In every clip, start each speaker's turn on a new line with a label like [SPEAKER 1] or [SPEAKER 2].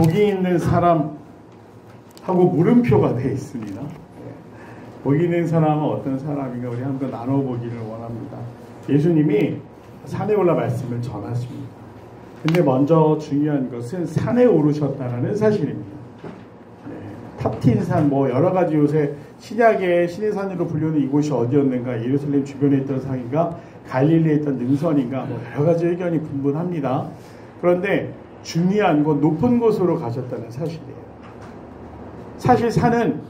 [SPEAKER 1] 복이 있는 사람하고 물음표가 되어 있습니다. 복이 있는 사람은 어떤 사람인가 우리 한번 나눠보기를 원합니다. 예수님이 산에 올라 말씀을 전하십니다. 근데 먼저 중요한 것은 산에 오르셨다는 사실입니다. 탑틴산 뭐 여러 가지 요새 신약의 신의 산으로 불리는 이곳이 어디였는가, 예루살렘 주변에 있던 산인가, 갈릴리에 있던 능선인가, 뭐 여러 가지 의견이 분분합니다. 그런데 중요한 건 높은 곳으로 가셨다는 사실이에요. 사실 산은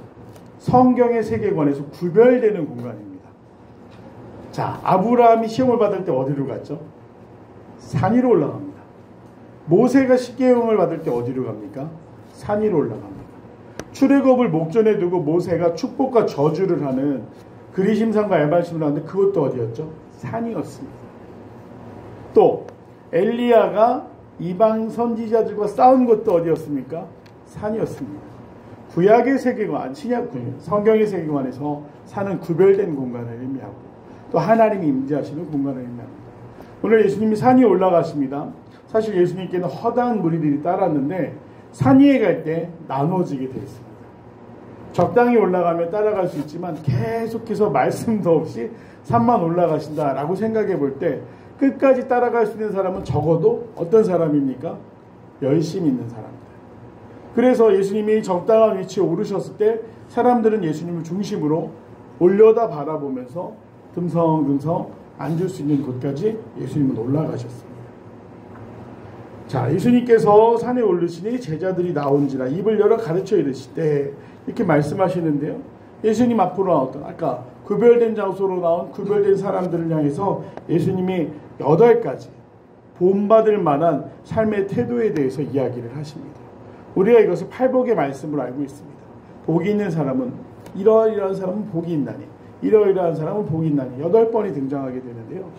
[SPEAKER 1] 성경의 세계관에서 구별되는 공간입니다. 자, 아브라함이 시험을 받을 때 어디로 갔죠? 산 위로 올라갑니다. 모세가 십계명을 받을 때 어디로 갑니까? 산 위로 올라갑니다. 출애굽을 목전에 두고 모세가 축복과 저주를 하는 그리심산과 에발심을 하는데 그것도 어디였죠? 산이었습니다. 또 엘리야가 이방 선지자들과 싸운 것도 어디였습니까? 산이었습니다. 구약의 세계관, 신약 성경의 세계관에서 산은 구별된 공간을 의미하고 또 하나님이 임재하시는 공간을 의미합니다. 오늘 예수님이 산 위에 올라가십니다. 사실 예수님께는 허다한 무리들이 따랐는데 산 위에 갈 때 나눠지게 되어 있습니다. 적당히 올라가면 따라갈 수 있지만 계속해서 말씀도 없이 산만 올라가신다라고 생각해 볼 때 끝까지 따라갈 수 있는 사람은 적어도 어떤 사람입니까? 열심히 있는 사람입니다. 그래서 예수님이 적당한 위치에 오르셨을 때 사람들은 예수님을 중심으로 올려다 바라보면서 듬성듬성 앉을 수 있는 곳까지 예수님은 올라가셨습니다. 자, 예수님께서 산에 오르시니 제자들이 나온지라 입을 열어 가르쳐 이르실 때 이렇게 말씀하시는데요. 예수님 앞으로 나왔던 아까 구별된 장소로 나온 구별된 사람들을 향해서 예수님이 8가지 본받을 만한 삶의 태도에 대해서 이야기를 하십니다. 우리가 이것을 팔복의 말씀으로 알고 있습니다. 복이 있는 사람은 이러이러한 사람은 복이 있나니 이러이러한 사람은 복이 있나니 8번이 등장하게 되는데요.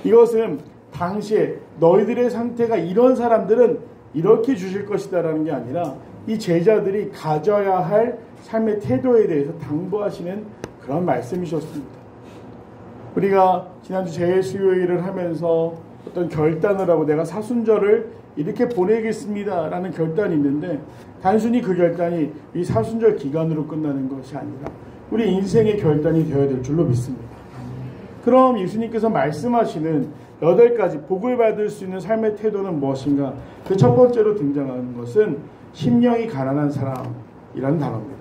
[SPEAKER 1] 이것은 당시에 너희들의 상태가 이런 사람들은 이렇게 주실 것이다 라는 게 아니라 이 제자들이 가져야 할 삶의 태도에 대해서 당부하시는 그런 말씀이셨습니다. 우리가 지난주 재수요일을 하면서 어떤 결단을 하고 내가 사순절을 이렇게 보내겠습니다 라는 결단이 있는데 단순히 그 결단이 이 사순절 기간으로 끝나는 것이 아니라 우리 인생의 결단이 되어야 될 줄로 믿습니다. 그럼 예수님께서 말씀하시는 8가지 복을 받을 수 있는 삶의 태도는 무엇인가? 그 첫 번째로 등장하는 것은 심령이 가난한 사람이라는 단어입니다.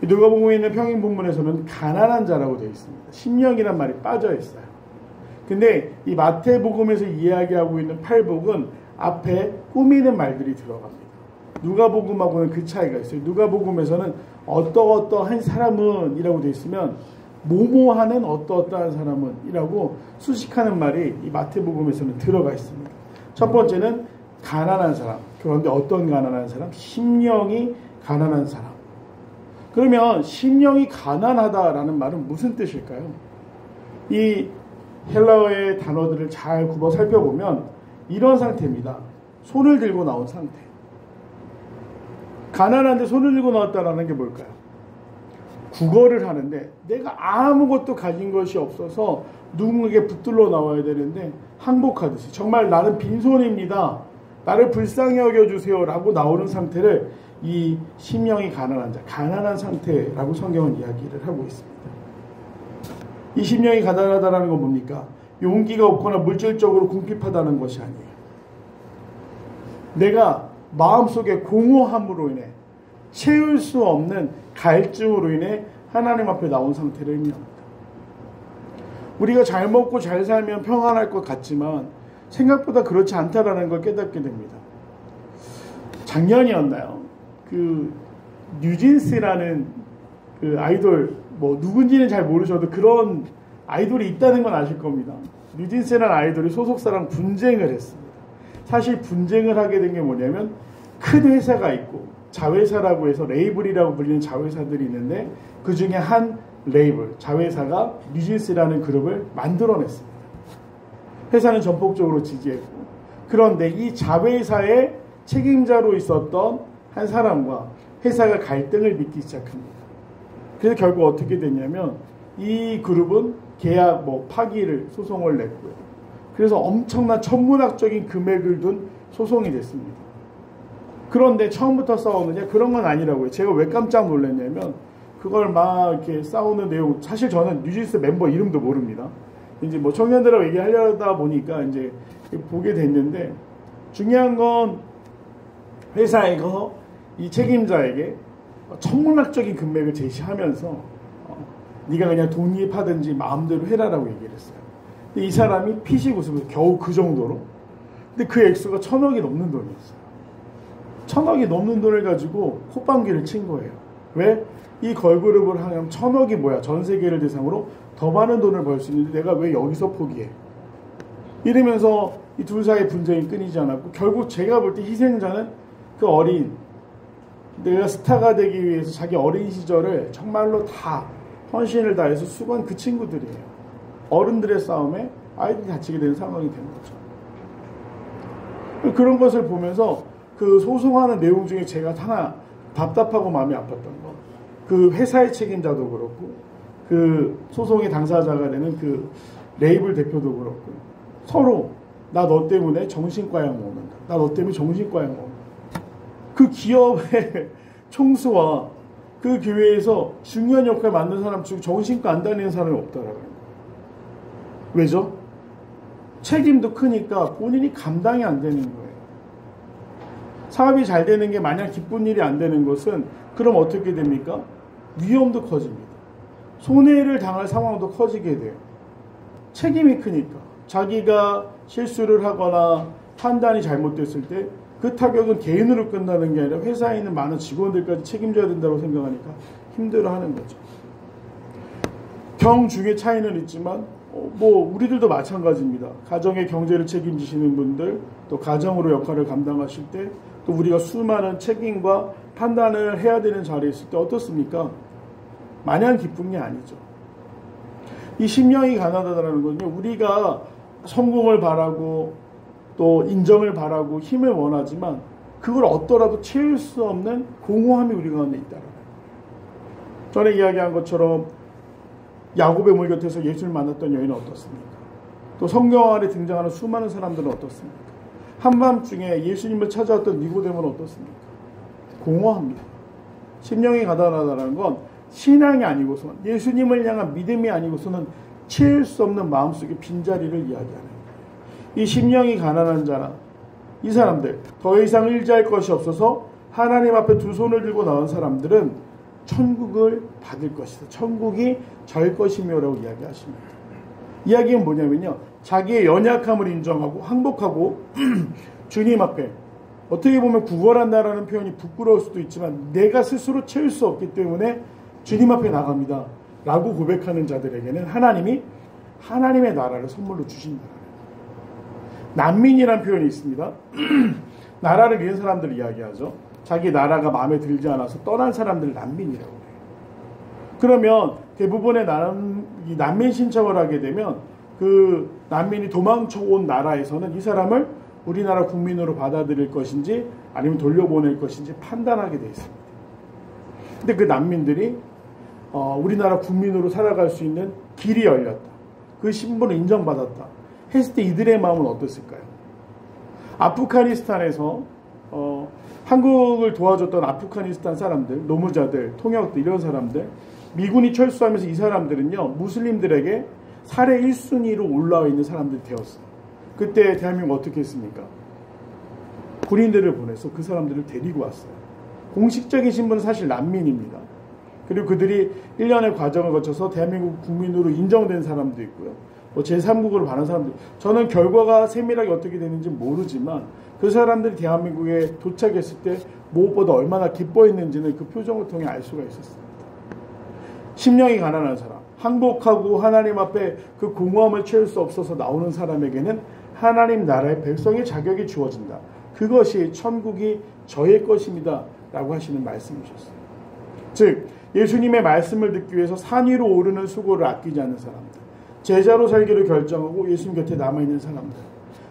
[SPEAKER 1] 누가복음에 있는 평행 본문에서는 가난한 자라고 되어 있습니다. 심령이란 말이 빠져 있어요. 근데 이 마태복음에서 이야기하고 있는 팔복은 앞에 꾸미는 말들이 들어갑니다. 누가복음하고는 그 차이가 있어요. 누가복음에서는 어떠한 사람은 이라고 되어 있으면 모모하는 어떠한 사람은 이라고 수식하는 말이 이 마태복음에서는 들어가 있습니다. 첫 번째는 가난한 사람. 그런데 어떤 가난한 사람? 심령이 가난한 사람. 그러면 심령이 가난하다라는 말은 무슨 뜻일까요? 이 헬라어의 단어들을 잘 굽어 살펴보면 이런 상태입니다. 손을 들고 나온 상태. 가난한데 손을 들고 나왔다라는 게 뭘까요? 국어를 하는데 내가 아무것도 가진 것이 없어서 누군가에게 붙들러 나와야 되는데 항복하듯이 정말 나는 빈손입니다. 나를 불쌍히 여겨주세요 라고 나오는 상태를 이 심령이 가난한 자, 가난한 상태라고 성경은 이야기를 하고 있습니다. 이 심령이 가난하다는 건 뭡니까? 용기가 없거나 물질적으로 궁핍하다는 것이 아니에요. 내가 마음속에 공허함으로 인해 채울 수 없는 갈증으로 인해 하나님 앞에 나온 상태를 의미합니다. 우리가 잘 먹고 잘 살면 평안할 것 같지만 생각보다 그렇지 않다라는 걸 깨닫게 됩니다. 작년이었나요? 그 뉴진스라는 그 아이돌 뭐 누군지는 잘 모르셔도 그런 아이돌이 있다는 건 아실 겁니다. 뉴진스라는 아이돌이 소속사랑 분쟁을 했습니다. 사실 분쟁을 하게 된 게 뭐냐면 큰 회사가 있고 자회사라고 해서 레이블이라고 불리는 자회사들이 있는데 그 중에 한 레이블, 자회사가 뉴진스라는 그룹을 만들어냈습니다. 회사는 전폭적으로 지지했고 그런데 이 자회사의 책임자로 있었던 한 사람과 회사가 갈등을 빚기 시작합니다. 그래서 결국 어떻게 됐냐면 이 그룹은 계약 파기를 소송을 냈고요. 그래서 엄청난 천문학적인 금액을 둔 소송이 됐습니다. 그런데 처음부터 싸우느냐? 그런 건 아니라고요. 제가 왜 깜짝 놀랐냐면 그걸 막 이렇게 싸우는 내용, 사실 저는 뉴진스 멤버 이름도 모릅니다. 이제 뭐 청년들하고 얘기하려다 보니까 이제 보게 됐는데, 중요한 건 회사에서 이 책임자에게 천문학적인 금액을 제시하면서 네가 그냥 독립하든지 마음대로 해라라고 얘기를 했어요. 근데 이 사람이 피식 웃으면서 겨우 그 정도로. 근데 그 액수가 1,000억이 넘는 돈이었어요. 1,000억이 넘는 돈을 가지고 콧방귀를 친 거예요. 왜? 이 걸그룹을 하면 1,000억이 뭐야? 전 세계를 대상으로 더 많은 돈을 벌 수 있는데 내가 왜 여기서 포기해? 이러면서 이 둘 사이의 분쟁이 끊이지 않았고, 결국 제가 볼 때 희생자는 그 어린, 내가 스타가 되기 위해서 자기 어린 시절을 정말로 다 헌신을 다해서 수고한 그 친구들이에요. 어른들의 싸움에 아이들이 다치게 되는 상황이 된 거죠. 그런 것을 보면서 그 소송하는 내용 중에 제가 하나 답답하고 마음이 아팠던 거, 그 회사의 책임자도 그렇고 그 소송의 당사자가 되는 그 레이블 대표도 그렇고, 서로 나 너 때문에 정신과 약 먹는다, 나 너 때문에 정신과 약 먹는다. 그 기업의 총수와 그 교회에서 중요한 역할을 맡는 사람 중 정신과 안 다니는 사람이 없더라고요. 왜죠? 책임도 크니까 본인이 감당이 안 되는 거예요. 사업이 잘 되는 게 마냥 기쁜 일이 안 되는 것은 그럼 어떻게 됩니까? 위험도 커집니다. 손해를 당할 상황도 커지게 돼요. 책임이 크니까. 자기가 실수를 하거나 판단이 잘못됐을 때 그 타격은 개인으로 끝나는 게 아니라 회사에 있는 많은 직원들까지 책임져야 된다고 생각하니까 힘들어하는 거죠. 경 중에 차이는 있지만 뭐 우리들도 마찬가지입니다. 가정의 경제를 책임지시는 분들, 또 가정으로 역할을 감당하실 때, 또 우리가 수많은 책임과 판단을 해야 되는 자리에 있을 때 어떻습니까? 마냥 기쁜 게 아니죠. 이 심령이 가난하다는 건요, 우리가 성공을 바라고 또 인정을 바라고 힘을 원하지만 그걸 얻더라도 채울 수 없는 공허함이 우리 가운데 있다는 거예요. 전에 이야기한 것처럼 야곱의 물 곁에서 예수를 만났던 여인은 어떻습니까? 또 성경 안에 등장하는 수많은 사람들은 어떻습니까? 한밤중에 예수님을 찾아왔던 니고데모는 어떻습니까? 공허합니다. 심령이 가난하다는 건 신앙이 아니고서, 예수님을 향한 믿음이 아니고서는 채울 수 없는 마음속의 빈자리를 이야기하는 거예요. 이 심령이 가난한 자나 이 사람들, 더 이상 의지할 것이 없어서 하나님 앞에 두 손을 들고 나온 사람들은 천국을 받을 것이다, 천국이 절 것이며라고 이야기하십니다. 이야기는 뭐냐면요, 자기의 연약함을 인정하고 항복하고 주님 앞에, 어떻게 보면 구걸한다라는 표현이 부끄러울 수도 있지만 내가 스스로 채울 수 없기 때문에 주님 앞에 나갑니다 라고 고백하는 자들에게는 하나님이 하나님의 나라를 선물로 주신다. 난민이라는 표현이 있습니다. 나라를 잃은 사람들을 이야기하죠. 자기 나라가 마음에 들지 않아서 떠난 사람들을 난민이라고 해요. 그러면 대부분의 난민 신청을 하게 되면 그 난민이 도망쳐 온 나라에서는 이 사람을 우리나라 국민으로 받아들일 것인지 아니면 돌려보낼 것인지 판단하게 되어 있습니다. 근데 그 난민들이 우리나라 국민으로 살아갈 수 있는 길이 열렸다, 그 신분을 인정받았다 했을 때 이들의 마음은 어땠을까요? 아프가니스탄에서 한국을 도와줬던 아프가니스탄 사람들, 노무자들, 통역들, 이런 사람들, 미군이 철수하면서 이 사람들은요, 무슬림들에게 살해 1순위로 올라와 있는 사람들이 되었어요. 그때 대한민국 어떻게 했습니까? 군인들을 보내서 그 사람들을 데리고 왔어요. 공식적인 신분은 사실 난민입니다. 그리고 그들이 1년의 과정을 거쳐서 대한민국 국민으로 인정된 사람도 있고요, 제3국으로 가는 사람들, 저는 결과가 세밀하게 어떻게 되는지 모르지만 그 사람들이 대한민국에 도착했을 때 무엇보다 얼마나 기뻐했는지는 그 표정을 통해 알 수가 있었습니다. 심령이 가난한 사람, 항복하고 하나님 앞에 그 공허함을 채울 수 없어서 나오는 사람에게는 하나님 나라의 백성의 자격이 주어진다. 그것이 천국이 저의 것입니다 라고 하시는 말씀이셨어요. 즉 예수님의 말씀을 듣기 위해서 산 위로 오르는 수고를 아끼지 않는 사람들, 제자로 살기를 결정하고 예수님 곁에 남아있는 사람들,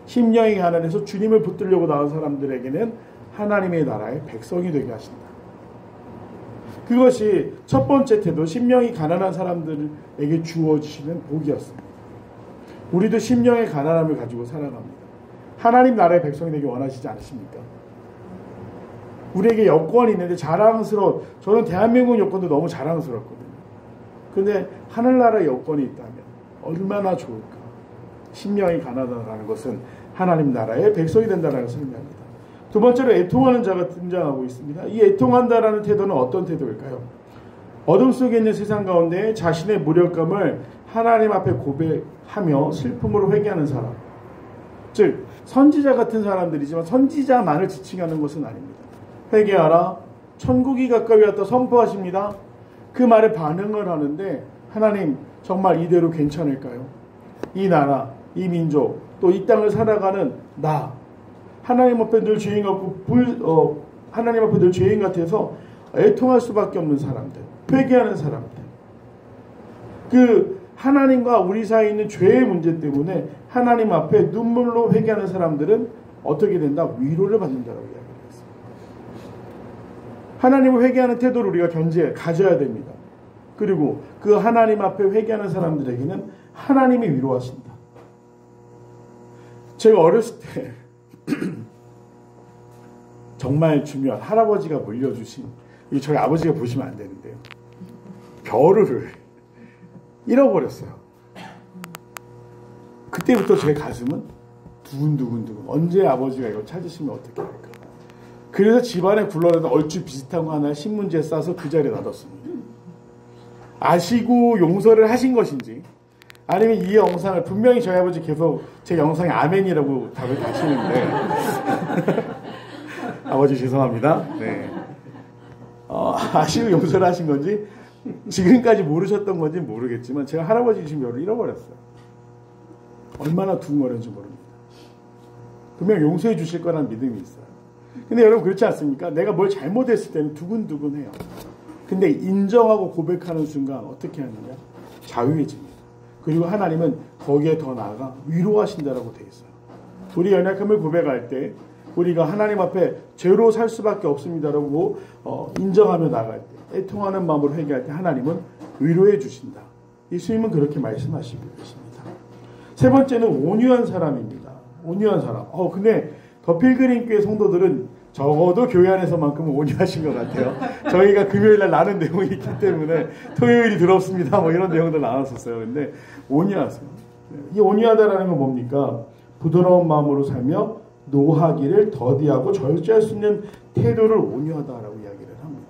[SPEAKER 1] 심령이 가난해서 주님을 붙들려고 나온 사람들에게는 하나님의 나라의 백성이 되게 하신다. 그것이 첫 번째 태도, 심령이 가난한 사람들에게 주어지시는 복이었습니다. 우리도 심령의 가난함을 가지고 살아갑니다. 하나님 나라의 백성이 되기 원하시지 않으십니까? 우리에게 여권이 있는데 저는 대한민국 여권도 너무 자랑스럽거든요. 근데 하늘나라의 여권이 있다면 얼마나 좋을까. 심령이 가난하다는 것은 하나님 나라의 백성이 된다는 것을 의미합니다. 두 번째로 애통하는 자가 등장하고 있습니다. 이 애통한다라는 태도는 어떤 태도일까요? 어둠 속에 있는 세상 가운데 자신의 무력감을 하나님 앞에 고백하며 슬픔으로 회개하는 사람. 즉 선지자 같은 사람들이지만 선지자만을 지칭하는 것은 아닙니다. 회개하라. 천국이 가까이 왔다 선포하십니다. 그 말에 반응을 하는데 하나님 정말 이대로 괜찮을까요? 이 나라, 이 민족, 또 이 땅을 살아가는 나 하나님 앞에 늘 죄인 같고 하나님 앞에 늘 죄인 같아서 애통할 수밖에 없는 사람들, 회개하는 사람들. 그 하나님과 우리 사이에 있는 죄의 문제 때문에 하나님 앞에 눈물로 회개하는 사람들은 어떻게 된다? 위로를 받는다라고 이야기했습니다. 하나님을 회개하는 태도를 우리가 가져야 됩니다. 그리고 그 하나님 앞에 회개하는 사람들에게는 하나님이 위로하신다. 제가 어렸을 때 정말 중요한 할아버지가 물려주신, 저희 아버지가 보시면 안 되는데요, 벼루를 잃어버렸어요. 그때부터 제 가슴은 두근두근 언제 아버지가 이거 찾으시면 어떻게 할까. 그래서 집안에 굴러다니는 얼추 비슷한 거 하나 신문지에 싸서 그 자리에 놔뒀습니다. 아시고 용서를 하신 것인지 아니면 이 영상을 분명히 저희 아버지 계속 제 영상에 아멘이라고 답을 다시는데 아버지 죄송합니다. 네. 아시고 용서를 하신 건지 지금까지 모르셨던 건지 모르겠지만 제가 할아버지 주신 벼를 잃어버렸어요. 얼마나 두근거렸는지 모릅니다. 분명 용서해 주실 거라는 믿음이 있어요. 근데 여러분 그렇지 않습니까? 내가 뭘 잘못했을 때는 두근두근해요. 근데 인정하고 고백하는 순간 어떻게 하느냐? 자유해집니다. 그리고 하나님은 거기에 더 나아가 위로하신다라고 되어 있어요. 우리 연약함을 고백할 때 우리가 하나님 앞에 죄로 살 수밖에 없습니다라고 인정하며 나갈 때, 애통하는 마음으로 회개할 때 하나님은 위로해 주신다. 예수님은 그렇게 말씀하시고 계십니다. 세 번째는 온유한 사람입니다. 온유한 사람. 근데 더 필그림 교회 성도들은 적어도 교회 안에서만큼은 온유하신 것 같아요. 저희가 금요일날 나눈 내용이 있기 때문에 토요일이 더럽습니다. 이런 내용들 나눴었어요. 근데 온유하세요. 이 온유하다라는 건 뭡니까? 부드러운 마음으로 살며 노하기를 더디하고 절제할 수 있는 태도를 온유하다라고 이야기를 합니다.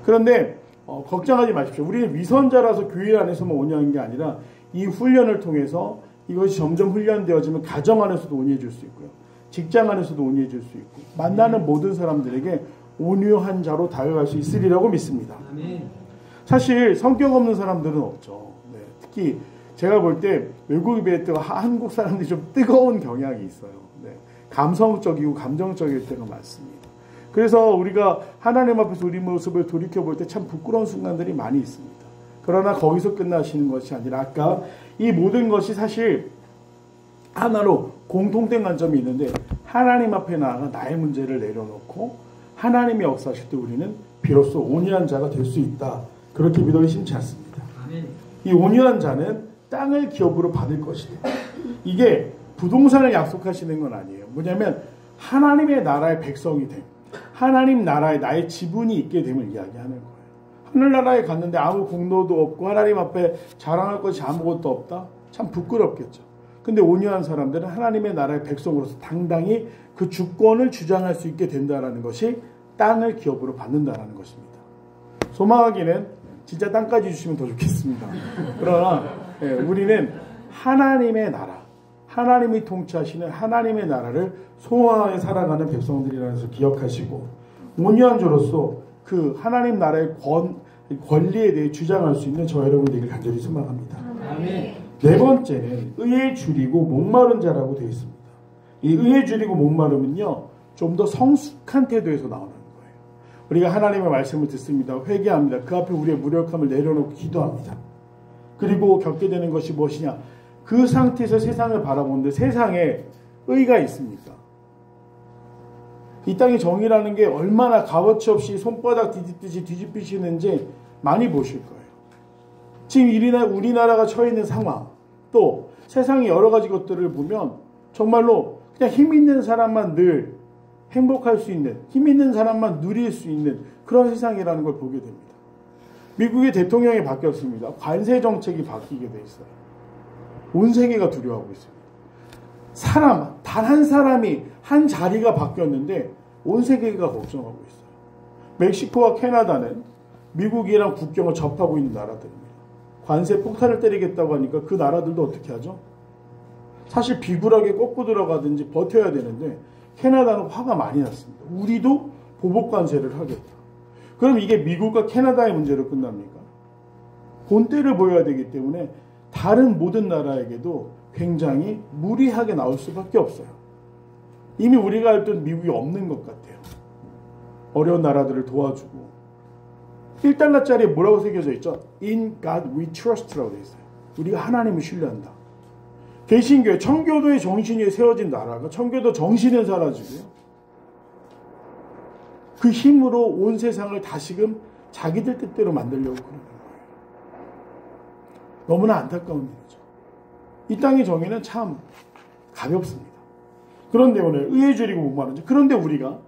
[SPEAKER 1] 그런데 걱정하지 마십시오. 우리는 위선자라서 교회 안에서만 온유한 게 아니라 이 훈련을 통해서 이것이 점점 훈련되어지면 가정 안에서도 온유해질 수 있고요. 직장 안에서도 온유해질 수 있고 만나는 모든 사람들에게 온유한 자로 다가갈 수 있으리라고 믿습니다. 사실 성격 없는 사람들은 없죠. 네, 특히 제가 볼 때 외국에 비해 한국 사람들이 좀 뜨거운 경향이 있어요. 네, 감성적이고 감정적일 때가 많습니다. 그래서 우리가 하나님 앞에서 우리 모습을 돌이켜볼 때 참 부끄러운 순간들이 많이 있습니다. 그러나 거기서 끝나시는 것이 아니라 아까 이 모든 것이 사실 하나로 공통된 관점이 있는데 하나님 앞에 나아가 나의 문제를 내려놓고 하나님이 역사하실 때 우리는 비로소 온유한 자가 될 수 있다. 그렇게 믿어 심지 않습니다. 이 온유한 자는 땅을 기업으로 받을 것이다. 이게 부동산을 약속하시는 건 아니에요. 뭐냐면 하나님의 나라의 백성이 됨. 하나님 나라에 나의 지분이 있게 됨을 이야기하는 거예요. 하늘나라에 갔는데 아무 공로도 없고 하나님 앞에 자랑할 것이 아무것도 없다? 참 부끄럽겠죠. 근데 온유한 사람들은 하나님의 나라의 백성으로서 당당히 그 주권을 주장할 수 있게 된다는 것이 땅을 기업으로 받는다는 것입니다. 소망하기는 진짜 땅까지 주시면 더 좋겠습니다. 그러나 우리는 하나님의 나라, 하나님이 통치하시는 하나님의 나라를 소망하게 살아가는 백성들이라는 것을 기억하시고 온유한 자로서 그 하나님 나라의 권리에 대해 주장할 수 있는 저 여러분들에게 간절히 소망합니다. 아멘. 네 번째는 의에 줄이고 목마른 자라고 되어 있습니다. 이 의에 줄이고 목마름은요, 좀 더 성숙한 태도에서 나오는 거예요. 우리가 하나님의 말씀을 듣습니다. 회개합니다. 그 앞에 우리의 무력함을 내려놓고 기도합니다. 그리고 겪게 되는 것이 무엇이냐? 그 상태에서 세상을 바라보는데 세상에 의가 있습니까? 이 땅의 정의라는 게 얼마나 값어치 없이 손바닥 뒤집듯이 뒤집히시는지 많이 보실 거예요. 지금 우리나라가 처해 있는 상황, 또 세상의 여러 가지 것들을 보면 정말로 그냥 힘 있는 사람만 늘 행복할 수 있는, 힘 있는 사람만 누릴 수 있는 그런 세상이라는 걸 보게 됩니다. 미국의 대통령이 바뀌었습니다. 관세 정책이 바뀌게 돼 있어요. 온 세계가 두려워하고 있습니다. 단 한 사람이 한 자리가 바뀌었는데 온 세계가 걱정하고 있어요. 멕시코와 캐나다는 미국이랑 국경을 접하고 있는 나라들입니다. 관세 폭탄을 때리겠다고 하니까 그 나라들도 어떻게 하죠? 사실 비굴하게 꺾고 들어가든지 버텨야 되는데 캐나다는 화가 많이 났습니다. 우리도 보복 관세를 하겠다. 그럼 이게 미국과 캐나다의 문제로 끝납니까? 본때를 보여야 되기 때문에 다른 모든 나라에게도 굉장히 무리하게 나올 수밖에 없어요. 이미 우리가 알던 미국이 없는 것 같아요. 어려운 나라들을 도와주고 1달러짜리에 뭐라고 새겨져 있죠? In God we trust라고 되어 있어요. 우리가 하나님을 신뢰한다. 개신교회, 청교도의 정신 위에 세워진 나라가 청교도 정신은 사라지고요. 그 힘으로 온 세상을 다시금 자기들 뜻대로 만들려고 그러는 거예요. 너무나 안타까운 일이죠. 이 땅의 정의는 참 가볍습니다. 그런데 오늘 의에 줄이고 목마른지, 그런데 우리가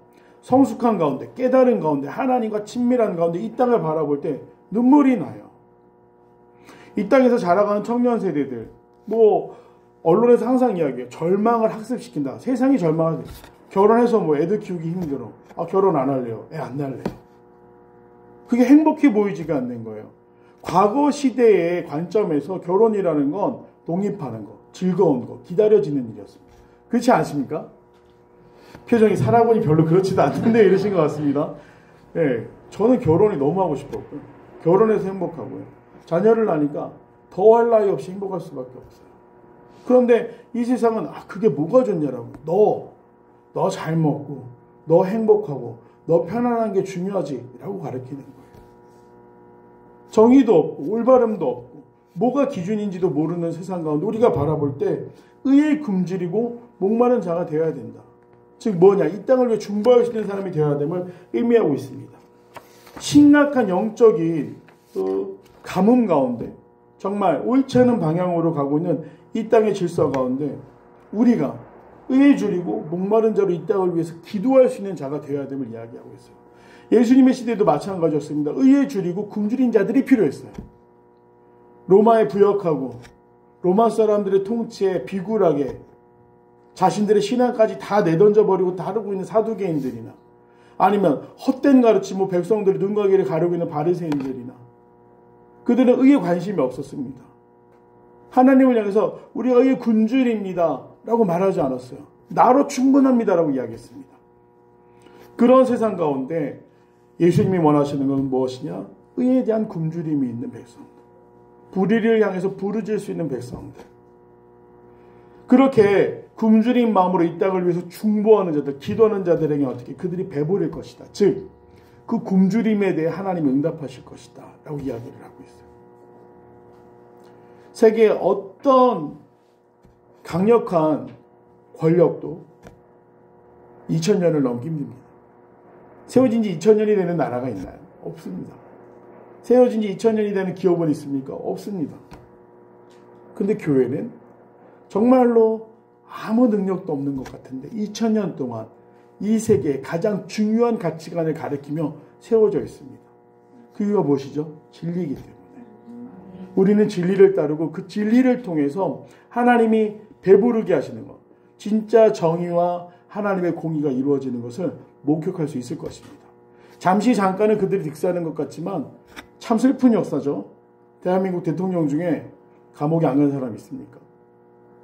[SPEAKER 1] 성숙한 가운데, 깨달은 가운데, 하나님과 친밀한 가운데 이 땅을 바라볼 때 눈물이 나요. 이 땅에서 자라가는 청년 세대들, 언론에서 항상 이야기해요. 절망을 학습시킨다. 세상이 절망을 해요. 결혼해서 애들 키우기 힘들어. 결혼 안 할래요. 애 안 낳을래요. 그게 행복해 보이지가 않는 거예요. 과거 시대의 관점에서 결혼이라는 건 독립하는 거, 즐거운 거, 기다려지는 일이었습니다. 그렇지 않습니까? 표정이 살아보니 별로 그렇지도 않던데 이러신 것 같습니다. 네, 저는 결혼이 너무 하고 싶었고요. 결혼해서 행복하고요. 자녀를 낳으니까 더할 나위 없이 행복할 수밖에 없어요. 그런데 이 세상은 그게 뭐가 좋냐라고. 너 잘 먹고 너 행복하고 너 편안한 게 중요하지 라고 가르치는 거예요. 정의도 없고 올바름도 없고 뭐가 기준인지도 모르는 세상 가운데 우리가 바라볼 때 의에 굶주리고 목마른 자가 되어야 된다. 즉 이 땅을 위해 중보할 수 있는 사람이 되어야 됨을 의미하고 있습니다. 심각한 영적인 가뭄 가운데 정말 옳지 않은 방향으로 가고 있는 이 땅의 질서 가운데 우리가 의에 줄이고 목마른 자로 이 땅을 위해서 기도할 수 있는 자가 되어야 됨을 이야기하고 있어요. 예수님의 시대도 마찬가지였습니다. 의에 줄이고 굶주린 자들이 필요했어요. 로마에 부역하고 로마 사람들의 통치에 비굴하게 자신들의 신앙까지 다 내던져버리고 다루고 있는 사두개인들이나 아니면 헛된 가르침으로 백성들의 눈과 귀를 가르고 있는 바리새인들이나 그들은 의에 관심이 없었습니다. 하나님을 향해서 우리가 의에 굶주립니다 라고 말하지 않았어요. 나로 충분합니다 라고 이야기했습니다. 그런 세상 가운데 예수님이 원하시는 건 무엇이냐? 의에 대한 굶주림이 있는 백성들, 불의를 향해서 부르짖을 수 있는 백성들, 그렇게 굶주린 마음으로 이 땅을 위해서 중보하는 자들, 기도하는 자들에게 어떻게 그들이 배부를 것이다. 즉, 그 굶주림에 대해 하나님이 응답하실 것이다 라고 이야기를 하고 있어요. 세계의 어떤 강력한 권력도 2000년을 넘기 힘듭니다. 세워진 지 2000년이 되는 나라가 있나요? 없습니다. 세워진 지 2000년이 되는 기업은 있습니까? 없습니다. 근데 교회는 정말로 아무 능력도 없는 것 같은데 2000년 동안 이 세계의 가장 중요한 가치관을 가리키며 세워져 있습니다. 그 이유가 무엇이죠? 진리이기 때문에. 우리는 진리를 따르고 그 진리를 통해서 하나님이 배부르게 하시는 것, 진짜 정의와 하나님의 공의가 이루어지는 것을 목격할 수 있을 것입니다. 잠깐은 그들이 득세하는 것 같지만 참 슬픈 역사죠. 대한민국 대통령 중에 감옥에 안 간 사람이 있습니까?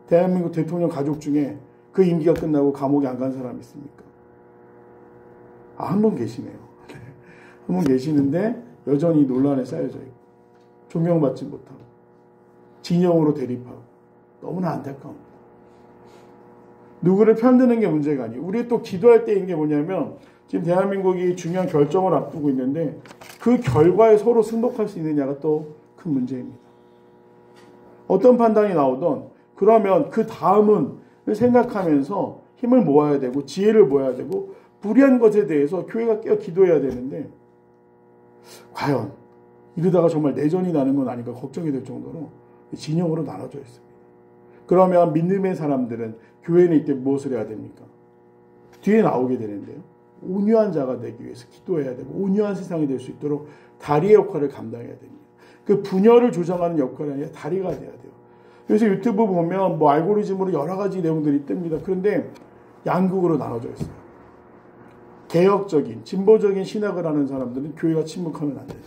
[SPEAKER 1] 대한민국 대통령 가족 중에 그 임기가 끝나고 감옥에 안 간 사람이 있습니까? 한 분 계시네요. 한 분 계시는데 여전히 논란에 쌓여져 있고 존경받지 못하고 진영으로 대립하고 너무나 안타까웁니다. 누구를 편드는 게 문제가 아니에요. 우리 또 기도할 때인 게 뭐냐면 지금 대한민국이 중요한 결정을 앞두고 있는데 그 결과에 서로 승복할 수 있느냐가 또 큰 문제입니다. 어떤 판단이 나오던 그러면 그 다음은 생각하면서 힘을 모아야 되고 지혜를 모아야 되고 불의한 것에 대해서 교회가 깨어 기도해야 되는데 과연 이러다가 정말 내전이 나는 건 아닌가 걱정이 될 정도로 진영으로 나눠져 있습니다. 그러면 믿음의 사람들은 교회는 이때 무엇을 해야 됩니까? 뒤에 나오게 되는데요. 온유한 자가 되기 위해서 기도해야 되고 온유한 세상이 될 수 있도록 다리의 역할을 감당해야 됩니다. 그 분열을 조정하는 역할이 아니라 다리가 돼야 돼요. 그래서 유튜브 보면 뭐 알고리즘으로 여러 가지 내용들이 뜹니다. 그런데 양극으로 나눠져 있어요. 개혁적인, 진보적인 신학을 하는 사람들은 교회가 침묵하면 안 된다.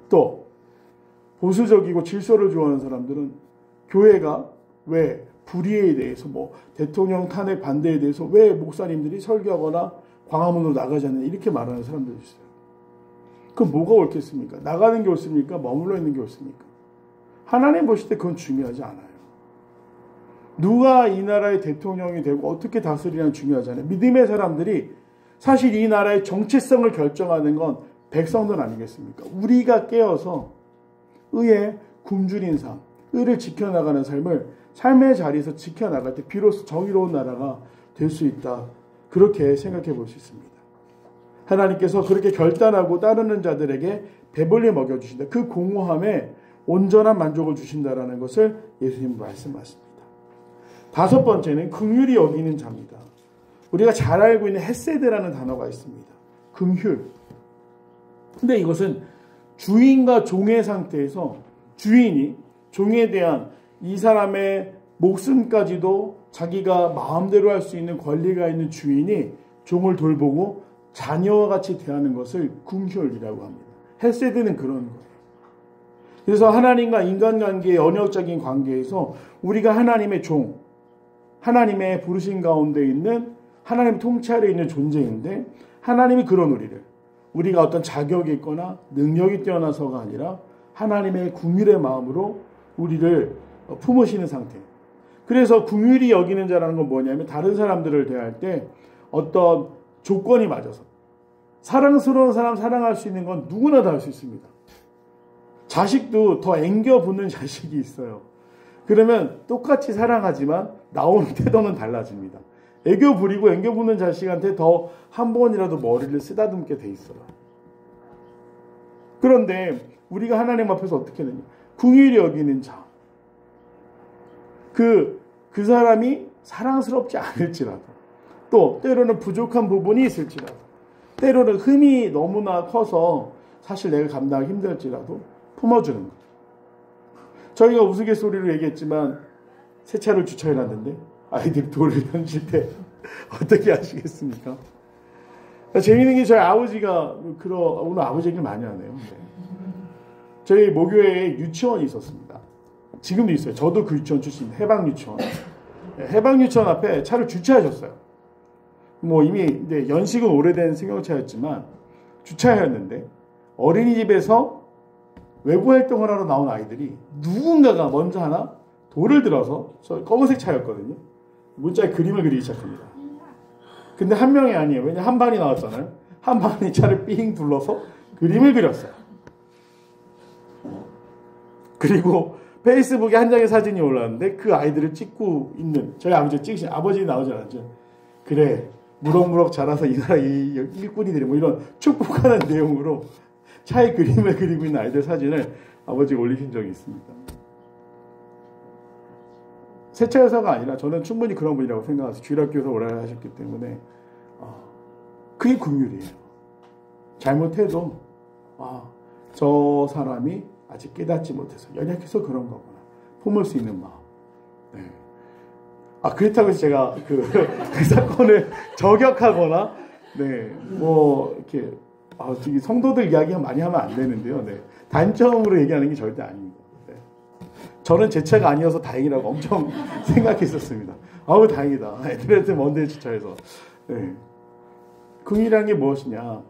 [SPEAKER 1] 또 보수적이고 질서를 좋아하는 사람들은 교회가 왜 불의에 대해서 뭐 대통령 탄핵 반대에 대해서 왜 목사님들이 설교하거나 광화문으로 나가지 않느냐 이렇게 말하는 사람들이 있어요. 그럼 뭐가 옳겠습니까? 나가는 게 옳습니까? 머물러 있는 게 옳습니까? 하나님 보실 때 그건 중요하지 않아요. 누가 이 나라의 대통령이 되고 어떻게 다스리냐는 중요하지 않아요. 믿음의 사람들이 사실 이 나라의 정체성을 결정하는 건 백성들 아니겠습니까? 우리가 깨어서 의에 굶주린 삶, 의를 지켜나가는 삶을 삶의 자리에서 지켜나갈 때 비로소 정의로운 나라가 될 수 있다. 그렇게 생각해 볼 수 있습니다. 하나님께서 그렇게 결단하고 따르는 자들에게 배불리 먹여주신다. 그 공허함에 온전한 만족을 주신다라는 것을 예수님 말씀하십니다. 다섯 번째는 긍휼히 여기는 자입니다. 우리가 잘 알고 있는 헤세드라는 단어가 있습니다. 긍휼. 근데 이것은 주인과 종의 상태에서 주인이 종에 대한 이 사람의 목숨까지도 자기가 마음대로 할 수 있는 권리가 있는 주인이 종을 돌보고 자녀와 같이 대하는 것을 긍휼이라고 합니다. 헤세드는 그런 거예요. 그래서 하나님과 인간관계의 언약적인 관계에서 우리가 하나님의 종, 하나님의 부르신 가운데 있는 하나님 통치 아래에 있는 존재인데 하나님이 그런 우리가 어떤 자격이 있거나 능력이 뛰어나서가 아니라 하나님의 긍휼의 마음으로 우리를 품으시는 상태. 그래서 긍휼히 여기는 자라는 건 뭐냐면 다른 사람들을 대할 때 어떤 조건이 맞아서 사랑스러운 사람 사랑할 수 있는 건 누구나 다 할 수 있습니다. 자식도 더 앵겨 붙는 자식이 있어요. 그러면 똑같이 사랑하지만 나오는 태도는 달라집니다. 애교 부리고 앵겨 붙는 자식한테 더 한 번이라도 머리를 쓰다듬게 돼 있어요. 그런데 우리가 하나님 앞에서 어떻게 되냐? 긍휼히 여기는 자. 그 사람이 사랑스럽지 않을지라도 또 때로는 부족한 부분이 있을지라도 때로는 흠이 너무나 커서 사실 내가 감당하기 힘들지라도 품어주는 것. 저희가 우스갯소리로 얘기했지만 새 차를 주차해놨는데 아이들이 돌을 던질 때 어떻게 하시겠습니까? 재미있는 게 저희 아버지가 오늘 아버지 얘기를 많이 하네요. 저희 모교회에 유치원이 있었습니다. 지금도 있어요. 저도 그 유치원 출신입니다. 해방유치원. 해방유치원 앞에 차를 주차하셨어요. 뭐 이미 이제 연식은 오래된 승용차였지만 주차하였는데 어린이집에서 외부 활동을 하러 나온 아이들이 누군가가 먼저 하나 돌을 들어서 저 검은색 차였거든요. 문자에 그림을 그리기 시작합니다. 근데 한 명이 아니에요. 왜냐면 한 반이 나왔잖아요. 한 반이 차를 삥 둘러서 그림을 그렸어요. 그리고 페이스북에 한 장의 사진이 올라왔는데 그 아이들을 찍고 있는 저희 아버지 찍으신 아버지 나오지 않았죠. 그래 무럭무럭 자라서 이 나라 일꾼이 되리 뭐 이런 축복하는 내용으로 차에 그림을 그리고 있는 아이들 사진을 아버지가 올리신 적이 있습니다. 세차여사가 아니라 저는 충분히 그런 분이라고 생각해서 주일학교에서 오래 하셨기 때문에 그게 긍휼이에요. 잘못해도 저 사람이 아직 깨닫지 못해서 연약해서 그런 거구나. 품을 수 있는 마음. 네. 그렇다고 해서 제가 그 사건을 저격하거나 뭐 이렇게 성도들 이야기 많이 하면 안 되는데요. 네. 단점으로 얘기하는 게 절대 아닙니다. 네. 저는 제 차가 아니어서 다행이라고 엄청 생각했었습니다. 다행이다. 애들한테 먼데 주차해서. 네. 긍휼이라는 게 무엇이냐?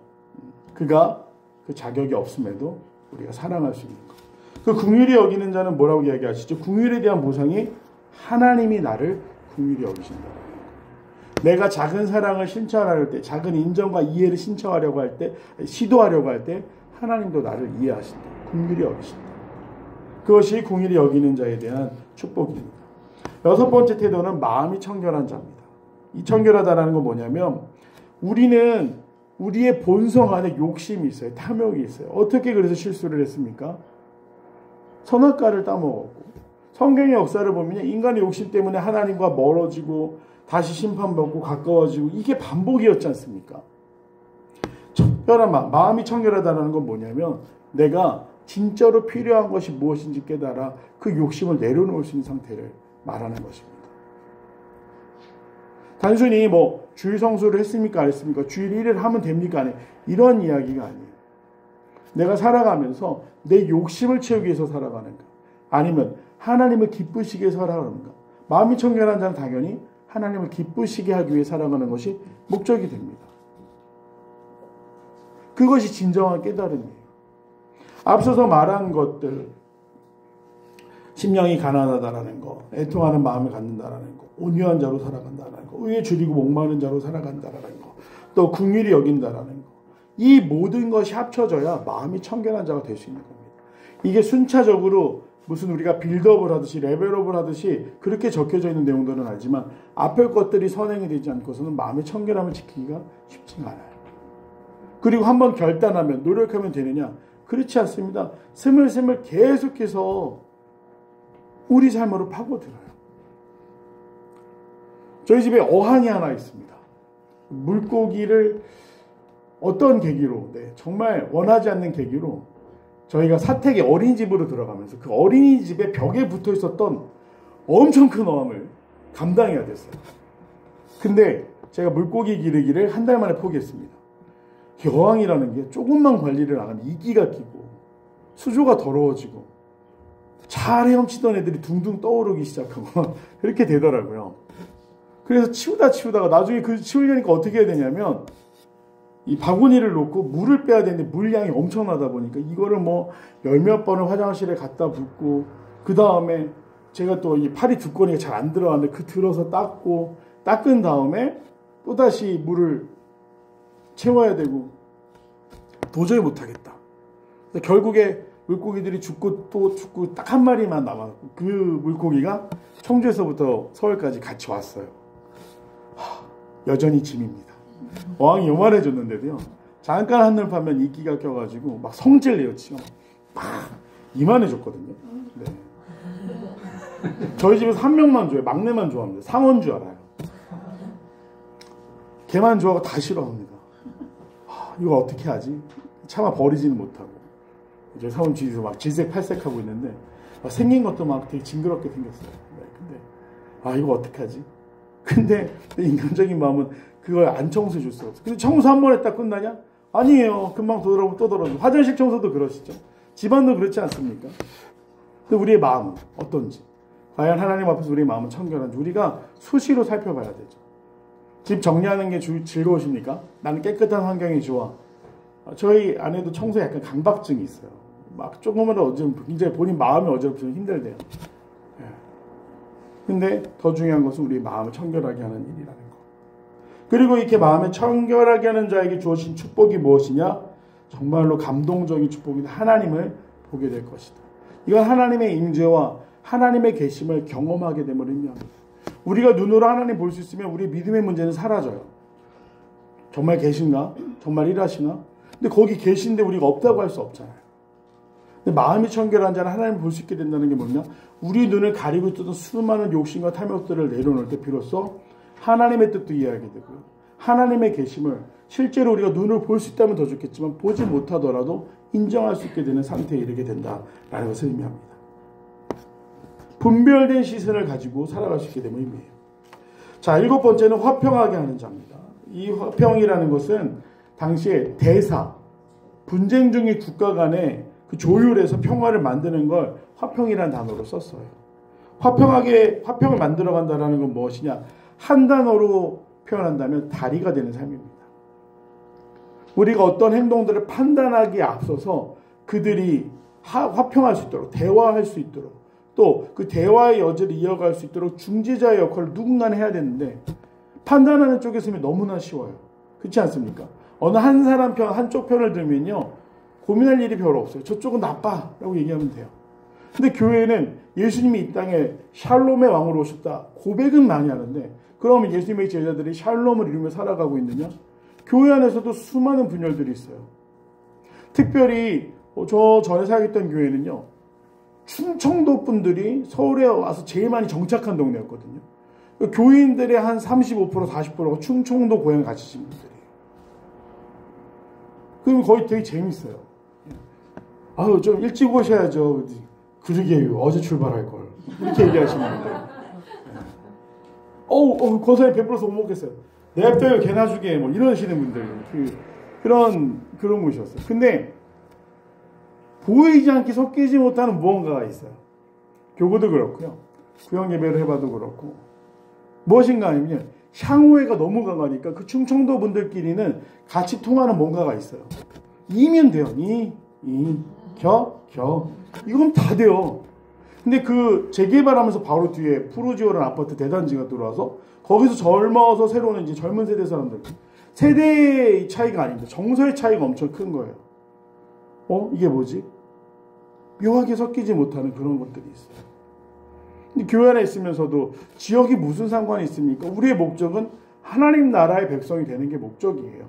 [SPEAKER 1] 그가 그 자격이 없음에도 우리가 사랑할 수 있는 것. 그 긍휼히 여기는 자는 뭐라고 이야기하시죠? 긍휼에 대한 보상이 하나님이 나를 긍휼히 여기신다. 내가 작은 사랑을 신청하려고 할 때, 작은 인정과 이해를 신청하려고 할 때, 시도하려고 할 때 하나님도 나를 이해하신다. 긍휼히 여기신다. 그것이 긍휼히 여기는 자에 대한 축복입니다. 여섯 번째 태도는 마음이 청결한 자입니다. 이 청결하다는 건 뭐냐면 우리는 우리의 본성 안에 욕심이 있어요. 탐욕이 있어요. 어떻게 그래서 실수를 했습니까? 선악과를 따먹었고 성경의 역사를 보면 인간의 욕심 때문에 하나님과 멀어지고 다시 심판받고 가까워지고 이게 반복이었지 않습니까? 청결한 마음이 청결하다는 건 뭐냐면 내가 진짜로 필요한 것이 무엇인지 깨달아 그 욕심을 내려놓을 수 있는 상태를 말하는 것입니다. 단순히 뭐 주일 성수를 했습니까 안 했습니까? 주일 1일 하면 됩니까 안 해? 이런 이야기가 아니에요. 내가 살아가면서 내 욕심을 채우기 위해서 살아가는가? 아니면 하나님을 기쁘시게 살아가는가? 마음이 청결한 자는 당연히 하나님을 기쁘시게 하기 위해 살아가는 것이 목적이 됩니다. 그것이 진정한 깨달음이에요. 앞서서 말한 것들, 심령이 가난하다라는 거, 애통하는 마음을 갖는다라는 거, 온유한 자로 살아간다라는 거, 의에 줄이고 목마른 자로 살아간다라는 거, 또 긍휼히 여긴다라는 거, 이 모든 것이 합쳐져야 마음이 청결한 자가 될 수 있는 겁니다. 이게 순차적으로 무슨 우리가 빌드업을 하듯이 레벨업을 하듯이 그렇게 적혀져 있는 내용들은 알지만 앞에 것들이 선행이 되지 않고서는 마음의 청결함을 지키기가 쉽지가 않아요. 그리고 한번 결단하면 노력하면 되느냐? 그렇지 않습니다. 스물스물 계속해서 우리 삶으로 파고들어요. 저희 집에 어항이 하나 있습니다. 물고기를 어떤 계기로, 정말 원하지 않는 계기로 저희가 사택의 어린이집으로 들어가면서 그 어린이집의 벽에 붙어 있었던 엄청 큰 어항을 감당해야 됐어요. 근데 제가 물고기 기르기를 한 달 만에 포기했습니다. 이 어항이라는 게 조금만 관리를 안 하면 이기가 끼고 수조가 더러워지고 잘 헤엄치던 애들이 둥둥 떠오르기 시작하고 그렇게 되더라고요. 그래서 치우다가 나중에 그 치우려니까 어떻게 해야 되냐면 이 바구니를 놓고 물을 빼야 되는데 물량이 엄청나다 보니까 이거를 뭐 열몇 번을 화장실에 갖다 붓고 그 다음에 제가 또 이 팔이 두꺼우니까 잘 안 들어가는데 그 들어서 닦고 닦은 다음에 또다시 물을 채워야 되고 도저히 못하겠다. 결국에 물고기들이 죽고 또 죽고 딱 한 마리만 남았고 그 물고기가 청주에서부터 서울까지 같이 왔어요. 여전히 짐입니다. 어항이 요만해졌는데도요. 잠깐 한눈 파면 이끼가 껴가지고 막 성질내요. 지금 막 이만해졌거든요. 네. 저희 집에서 한 명만 좋아해요. 막내만 좋아합니다. 상원 줄 알아요. 걔만 좋아하고 다 싫어합니다. 이거 어떻게 하지? 차마 버리지는 못하고 이제 사원 뒤에서 막 질색팔색하고 있는데 생긴 것도 막 되게 징그럽게 생겼어요. 네, 근데 이거 어떻게 하지? 근데 인간적인 마음은 그걸 안 청소해 줄 수가 없어요. 근데 청소 한 번 했다 끝나냐? 아니에요. 금방 돌아오면 또 돌아오고. 화장실 청소도 그러시죠. 집안도 그렇지 않습니까? 근데 우리의 마음은 어떤지, 과연 하나님 앞에서 우리의 마음은 청결한지 우리가 수시로 살펴봐야 되죠. 집 정리하는 게 즐거우십니까? 나는 깨끗한 환경이 좋아. 저희 아내도 청소에 약간 강박증이 있어요. 막 조금이라도 어지럽으면 굉장히 본인 마음이 어지럽으면 힘들대요. 근데 더 중요한 것은 우리 마음을 청결하게 하는 일이라는 거. 그리고 이렇게 마음을 청결하게 하는 자에게 주어진 축복이 무엇이냐? 정말로 감동적인 축복인 하나님을 보게 될 것이다. 이건 하나님의 임재와 하나님의 계심을 경험하게 됨을 의미합니다. 우리가 눈으로 하나님 볼 수 있으면 우리 믿음의 문제는 사라져요. 정말 계신가? 정말 일하시나? 근데 거기 계신데 우리가 없다고 할 수 없잖아요. 근데 마음이 청결한 자는 하나님을 볼 수 있게 된다는 게 뭐냐? 우리 눈을 가리고 있던 수많은 욕심과 탐욕들을 내려놓을 때 비로소 하나님의 뜻도 이해하게 되고요. 하나님의 계심을 실제로 우리가 눈으로 볼 수 있다면 더 좋겠지만 보지 못하더라도 인정할 수 있게 되는 상태에 이르게 된다라는 것을 의미합니다. 분별된 시선을 가지고 살아갈 수 있게 됨을 의미해요. 자, 7번째는 화평하게 하는 자입니다. 이 화평이라는 것은 당시에 대사, 분쟁 중의 국가 간의 그 조율에서 평화를 만드는 걸 화평이라는 단어로 썼어요. 화평을 만들어간다는 건 무엇이냐? 한 단어로 표현한다면 다리가 되는 삶입니다. 우리가 어떤 행동들을 판단하기에 앞서서 그들이 화평할 수 있도록, 대화할 수 있도록, 또 그 대화의 여지를 이어갈 수 있도록 중재자의 역할을 누군가는 해야 되는데 판단하는 쪽에 있으면 너무나 쉬워요. 그렇지 않습니까? 어느 한 사람 편, 한쪽 편을 들면요, 고민할 일이 별로 없어요. 저쪽은 나빠라고 얘기하면 돼요. 근데 교회는 예수님이 이 땅에 샬롬의 왕으로 오셨다 고백은 많이 하는데, 그러면 예수님의 제자들이 샬롬을 이루며 살아가고 있느냐? 교회 안에서도 수많은 분열들이 있어요. 특별히 저 전에 사역했던 교회는요, 충청도 분들이 서울에 와서 제일 많이 정착한 동네였거든요. 교인들의 한 35%, 40%가 충청도 고향 가시신 분들이에요. 그럼 거의 되게 재밌어요. 아유, 좀 일찍 오셔야죠. 그러게요. 어제 출발할 걸. 이렇게 얘기하시는 분들. 고사에 배불러서 못 먹겠어요. 냅둬요, 개나 주게. 뭐 이러시는 분들. 그런 곳이었어요. 근데 보이지 않게 섞이지 못하는 무언가가 있어요. 교구도 그렇고요. 구역 예배를 해봐도 그렇고. 무엇인가 하면 향후회가 너무 강하니까 그 충청도 분들끼리는 같이 통하는 뭔가가 있어요. 이면 돼요. 이건 다 돼요. 근데 그 재개발하면서 바로 뒤에 푸르지오라는 아파트 대단지가 들어와서 거기서 젊어서 새로운 이제 젊은 세대 사람들. 세대의 차이가 아닙니다. 정서의 차이가 엄청 큰 거예요. 이게 뭐지? 묘하게 섞이지 못하는 그런 것들이 있어요. 근데 교회 안에 있으면서도 지역이 무슨 상관이 있습니까? 우리의 목적은 하나님 나라의 백성이 되는 게 목적이에요.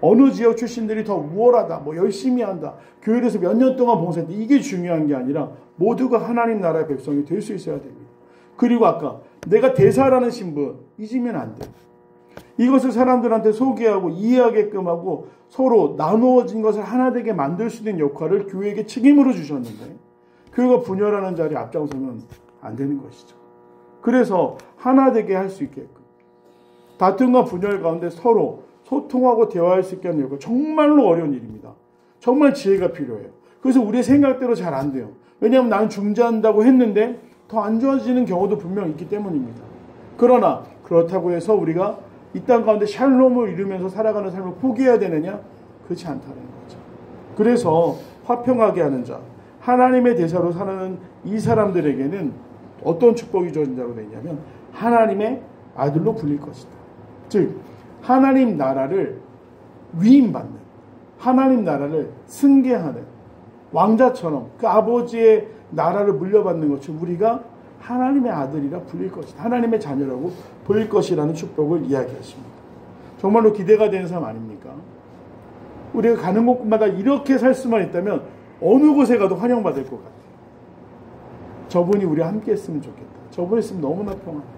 [SPEAKER 1] 어느 지역 출신들이 더 우월하다, 열심히 한다, 교회에서 몇 년 동안 봉사했다, 이게 중요한 게 아니라 모두가 하나님 나라의 백성이 될 수 있어야 됩니다. 그리고 아까 내가 대사라는 신분 잊으면 안 돼요. 이것을 사람들한테 소개하고 이해하게끔 하고 서로 나누어진 것을 하나 되게 만들 수 있는 역할을 교회에게 책임으로 주셨는데 교회가 분열하는 자리에 앞장서면 안 되는 것이죠. 그래서 하나 되게 할 수 있게끔 다툼과 분열 가운데 서로 소통하고 대화할 수 있게 하는 역할, 정말로 어려운 일입니다. 정말 지혜가 필요해요. 그래서 우리의 생각대로 잘 안 돼요. 왜냐하면 나는 중재한다고 했는데 더 안 좋아지는 경우도 분명 있기 때문입니다. 그러나 그렇다고 해서 우리가 이 땅 가운데 샬롬을 이루면서 살아가는 삶을 포기해야 되느냐? 그렇지 않다는 거죠. 그래서 화평하게 하는 자, 하나님의 대사로 살아가는 이 사람들에게는 어떤 축복이 주어진다고 되냐면 하나님의 아들로 불릴 것이다. 즉 하나님 나라를 위임받는, 하나님 나라를 승계하는 왕자처럼 그 아버지의 나라를 물려받는 것처럼 우리가 하나님의 아들이라 불릴 것이다. 하나님의 자녀라고 불릴 것이라는 축복을 이야기하십니다. 정말로 기대가 되는 삶 아닙니까? 우리가 가는 곳마다 이렇게 살 수만 있다면 어느 곳에 가도 환영받을 것 같아요. 저분이 우리와 함께 했으면 좋겠다. 저분이 있으면 너무나 평안하다.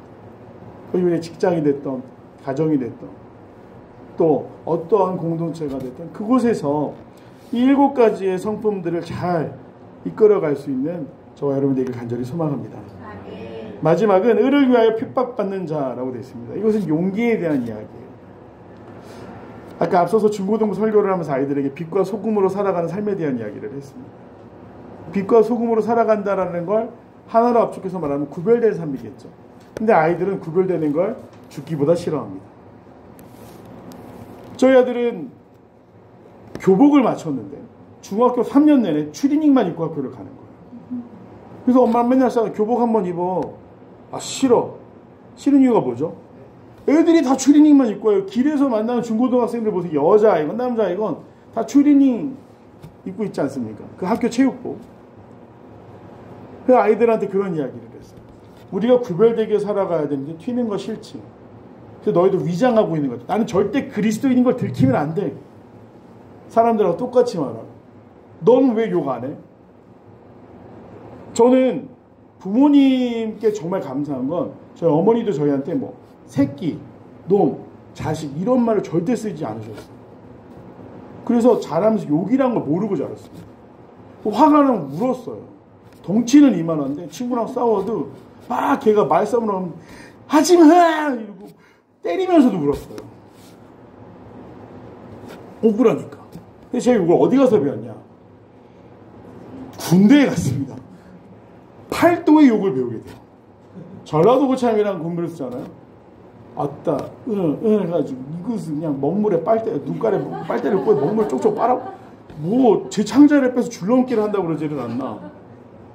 [SPEAKER 1] 거기 우리의 직장이 됐던, 가정이 됐던, 또 어떠한 공동체가 됐던 그곳에서 이 7가지의 성품들을 잘 이끌어갈 수 있는 저와 여러분들에게 간절히 소망합니다. 마지막은 의를 위하여 핍박받는 자라고 되어 있습니다. 이것은 용기에 대한 이야기예요. 아까 앞서서 중고등부 설교를 하면서 아이들에게 빛과 소금으로 살아가는 삶에 대한 이야기를 했습니다. 빛과 소금으로 살아간다라는 걸 하나로 압축해서 말하면 구별된 삶이겠죠. 근데 아이들은 구별되는 걸 죽기보다 싫어합니다. 저희 아들은 교복을 마쳤는데 중학교 3년 내내 추리닝만 입고 학교를 가는 거예요. 그래서 엄마는 맨날 교복 한번 입어. 싫어. 싫은 이유가 뭐죠? 애들이 다 추리닝만 입고 와요. 길에서 만나는 중고등학생들 보세요. 여자아이건 남자아이건 다 추리닝 입고 있지 않습니까? 그 학교 체육복. 그 아이들한테 그런 이야기를 했어요. 우리가 구별되게 살아가야 되는데 튀는 거 싫지. 그래서 너희도 위장하고 있는 거죠. 나는 절대 그리스도인인 걸 들키면 안 돼. 사람들하고 똑같이 말하고. 넌 왜 욕 안 해? 저는 부모님께 정말 감사한 건 저희 어머니도 저희한테 새끼, 놈, 자식 이런 말을 절대 쓰지 않으셨어요. 그래서 자라면서 욕이란 걸 모르고 자랐어요. 화가 나면 울었어요. 덩치는 이만한데 친구랑 싸워도 막 걔가 말싸움을 하면 하지마! 이러고 때리면서도 울었어요. 억울하니까. 근데 제가 이걸 어디 가서 배웠냐? 군대에 갔습니다. 8도의 욕을 배우게 돼요. 전라도 고참이라는 군무를 쓰잖아요. 아따, 해가지고 이것은 그냥 먹물에 눈깔에 빨대를 꼬에 먹물 쪽쪽 빨아. 제 창자를 빼서 줄넘기를 한다고 그러지는 않나.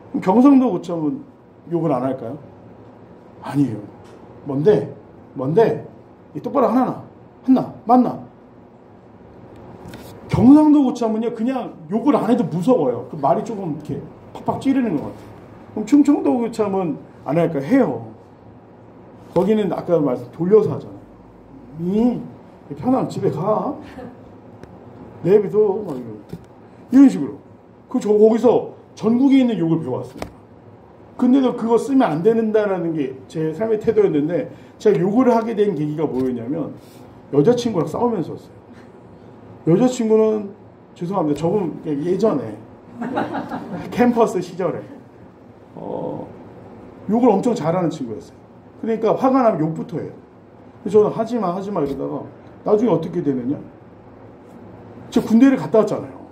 [SPEAKER 1] 그럼 경상도 고참은 욕을 안 할까요? 아니에요. 뭔데? 이 똑바로 하나, 맞나? 경상도 고참은요, 그냥 욕을 안 해도 무서워요. 그 말이 조금 이렇게 팍팍 찌르는 것 같아요. 그럼 충청도 고참은 안 할까요? 해요. 거기는 아까 말씀 돌려서 하잖아요. 편하면 집에 가. 내비도 이런 식으로. 거기서 전국에 있는 욕을 배워왔습니다. 근데도 그거 쓰면 안 된다는 게 제 삶의 태도였는데 제가 욕을 하게 된 계기가 뭐였냐면 여자친구랑 싸우면서 였어요. 여자친구는 죄송합니다. 저분 예전에 캠퍼스 시절에 욕을 엄청 잘하는 친구였어요. 그러니까 화가 나면 욕부터 해요. 저는 하지마 이러다가 나중에 어떻게 되느냐? 제가 군대를 갔다 왔잖아요.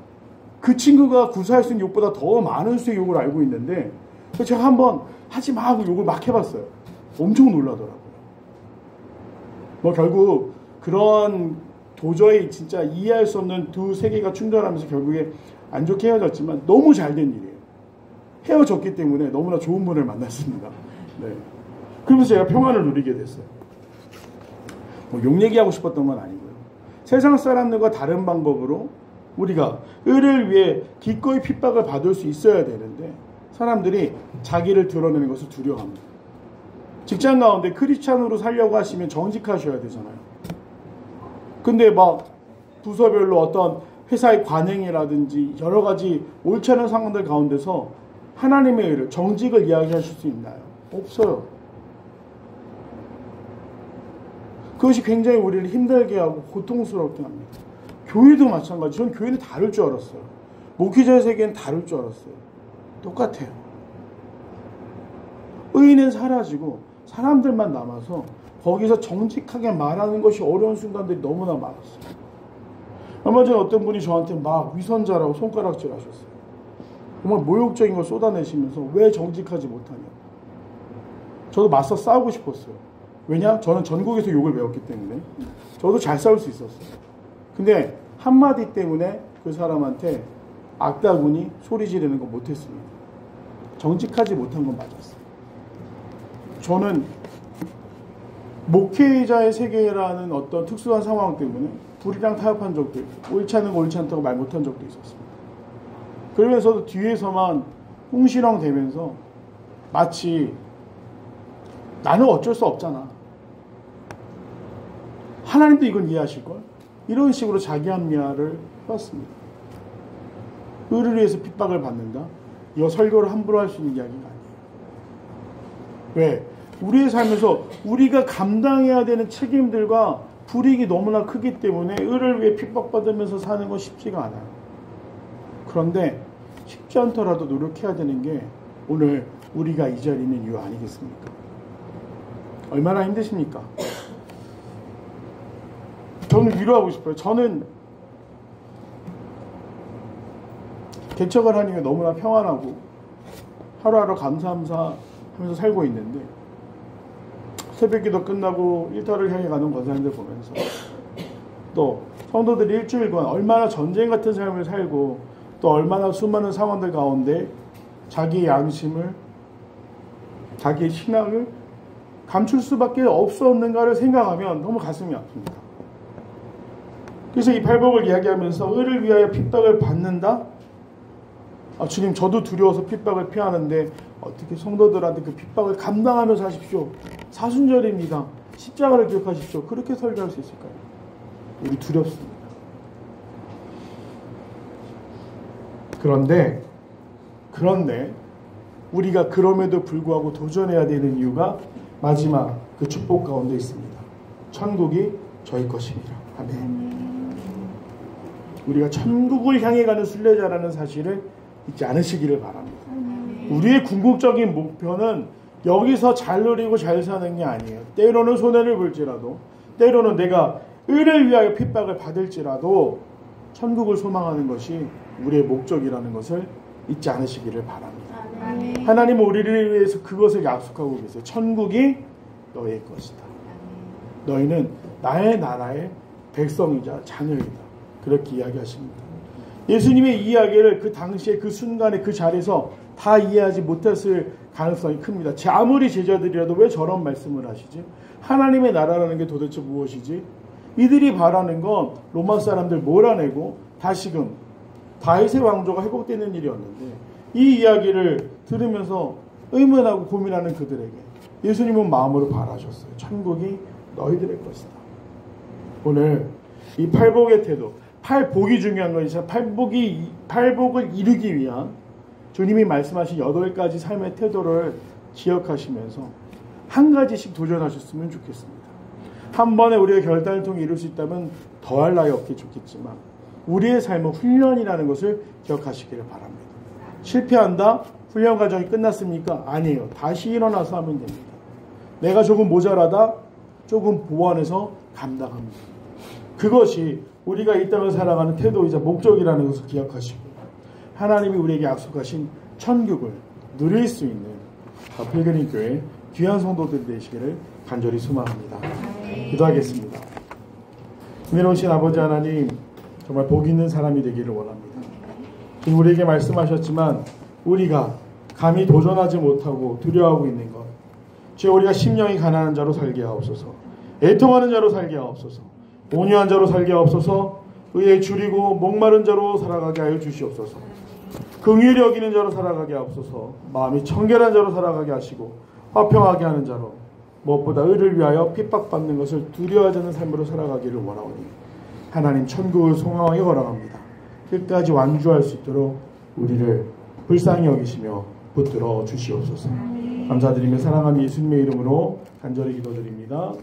[SPEAKER 1] 그 친구가 구사할 수 있는 욕보다 더 많은 수의 욕을 알고 있는데 제가 한번 하지마 하고 욕을 막 해봤어요. 엄청 놀라더라고요. 뭐 결국 그런 도저히 진짜 이해할 수 없는 두 세계가 충돌하면서 결국에 안 좋게 헤어졌지만 너무 잘된 일이에요. 헤어졌기 때문에 너무나 좋은 분을 만났습니다. 네. 그러면서 제가 평안을 누리게 됐어요. 뭐 욕 얘기하고 싶었던 건 아니고요. 세상 사람들과 다른 방법으로 우리가 의를 위해 기꺼이 핍박을 받을 수 있어야 되는데 사람들이 자기를 드러내는 것을 두려워합니다. 직장 가운데 크리스찬으로 살려고 하시면 정직하셔야 되잖아요. 근데 막 부서별로 어떤 회사의 관행이라든지 여러 가지 옳지 않은 상황들 가운데서 하나님의 의를, 정직을 이야기하실 수 있나요? 없어요. 그것이 굉장히 우리를 힘들게 하고 고통스럽게 합니다. 교회도 마찬가지. 저는 교회는 다를 줄 알았어요. 목회자의 세계는 다를 줄 알았어요. 똑같아요. 의는 사라지고 사람들만 남아서 거기서 정직하게 말하는 것이 어려운 순간들이 너무나 많았어요. 얼마 전에 어떤 분이 저한테 막 위선자라고 손가락질 하셨어요. 정말 모욕적인 걸 쏟아내시면서 왜 정직하지 못하냐. 저도 맞서 싸우고 싶었어요. 왜냐? 저는 전국에서 욕을 배웠기 때문에 저도 잘 싸울 수 있었어요. 근데 한마디 때문에 그 사람한테 악다구니 소리 지르는 거 못했습니다. 정직하지 못한 건 맞았어요. 저는 목회자의 세계라는 어떤 특수한 상황 때문에 불이랑 타협한 적도 있고 옳지 않은 거 옳지 않다고 말 못한 적도 있었습니다. 그러면서도 뒤에서만 홍시렁 대면서 마치 나는 어쩔 수 없잖아. 하나님도 이건 이해하실걸? 이런 식으로 자기 합리화를 해왔습니다. 의를 위해서 핍박을 받는다? 이거 설교를 함부로 할 수 있는 이야기가 아니에요. 왜? 우리의 삶에서 우리가 감당해야 되는 책임들과 불이익이 너무나 크기 때문에 의를 위해 핍박받으면서 사는 건 쉽지가 않아요. 그런데 쉽지 않더라도 노력해야 되는 게 오늘 우리가 이 자리에 있는 이유 아니겠습니까? 얼마나 힘드십니까? 저는 위로하고 싶어요. 저는 개척을 하는 게 너무나 평안하고 하루하루 감사하면서 살고 있는데 새벽기도 끝나고 일터를 향해 가는 권사님들 보면서 또 성도들이 일주일간 얼마나 전쟁 같은 삶을 살고 또 얼마나 수많은 상황들 가운데 자기의 양심을 자기의 신앙을 감출 수밖에 없었는가를 생각하면 너무 가슴이 아픕니다. 그래서 이 팔복을 이야기하면서 의를 위하여 핍박을 받는다? 주님 저도 두려워서 핍박을 피하는데 어떻게 성도들한테 그 핍박을 감당하면서 하십시오. 사순절입니다. 십자가를 기억하십시오. 그렇게 설교할 수 있을까요? 우리 두렵습니다. 그런데 우리가 그럼에도 불구하고 도전해야 되는 이유가 마지막 그 축복 가운데 있습니다. 천국이 저희 것입니다. 아멘. 우리가 천국을 향해 가는 순례자라는 사실을 잊지 않으시기를 바랍니다. 우리의 궁극적인 목표는 여기서 잘 누리고 잘 사는 게 아니에요. 때로는 손해를 볼지라도 때로는 내가 의를 위하여 핍박을 받을지라도 천국을 소망하는 것이 우리의 목적이라는 것을 잊지 않으시기를 바랍니다. 하나님은 우리를 위해서 그것을 약속하고 계세요. 천국이 너의 것이다. 너희는 나의 나라의 백성이자 자녀이다. 그렇게 이야기하십니다. 예수님의 이야기를 그 당시에 그 순간에 그 자리에서 다 이해하지 못했을 가능성이 큽니다. 아무리 제자들이라도 왜 저런 말씀을 하시지? 하나님의 나라라는 게 도대체 무엇이지? 이들이 바라는 건 로마 사람들 몰아내고 다시금 다윗의 왕조가 회복되는 일이었는데 이 이야기를 들으면서 의문하고 고민하는 그들에게 예수님은 마음으로 바라셨어요. 천국이 너희들의 것이다. 오늘 이 팔복의 태도, 팔복이 중요한 것이 팔복을 이루기 위한 주님이 말씀하신 8가지 삶의 태도를 기억하시면서 한 가지씩 도전하셨으면 좋겠습니다. 한 번에 우리가 결단을 통해 이룰 수 있다면 더할 나위 없게 좋겠지만 우리의 삶은 훈련이라는 것을 기억하시기를 바랍니다. 실패한다? 훈련 과정이 끝났습니까? 아니에요. 다시 일어나서 하면 됩니다. 내가 조금 모자라다? 조금 보완해서 감당합니다. 그것이 우리가 이 땅을 살아가는 태도이자 목적이라는 것을 기억하시고 하나님이 우리에게 약속하신 천국을 누릴 수 있는 필그림 교회 귀한 성도들 되시기를 간절히 소망합니다. 기도하겠습니다. 은혜로우신 아버지 하나님, 정말 복 있는 사람이 되기를 원합니다. 우리에게 말씀하셨지만 우리가 감히 도전하지 못하고 두려워하고 있는 것, 주여 우리가 심령이 가난한 자로 살게 하옵소서, 애통하는 자로 살게 하옵소서, 온유한 자로 살게 하옵소서, 의에 줄이고 목마른 자로 살아가게 하여 주시옵소서, 긍휼히 여기는 자로 살아가게 하옵소서, 마음이 청결한 자로 살아가게 하시고 화평하게 하는 자로, 무엇보다 의를 위하여 핍박받는 것을 두려워하지 않는 삶으로 살아가기를 원하오니 하나님 천국을 소망하게 걸어갑니다. 끝까지 완주할 수 있도록 우리를 불쌍히 여기시며 붙들어 주시옵소서. 감사드리며 사랑하는 예수님의 이름으로 간절히 기도드립니다.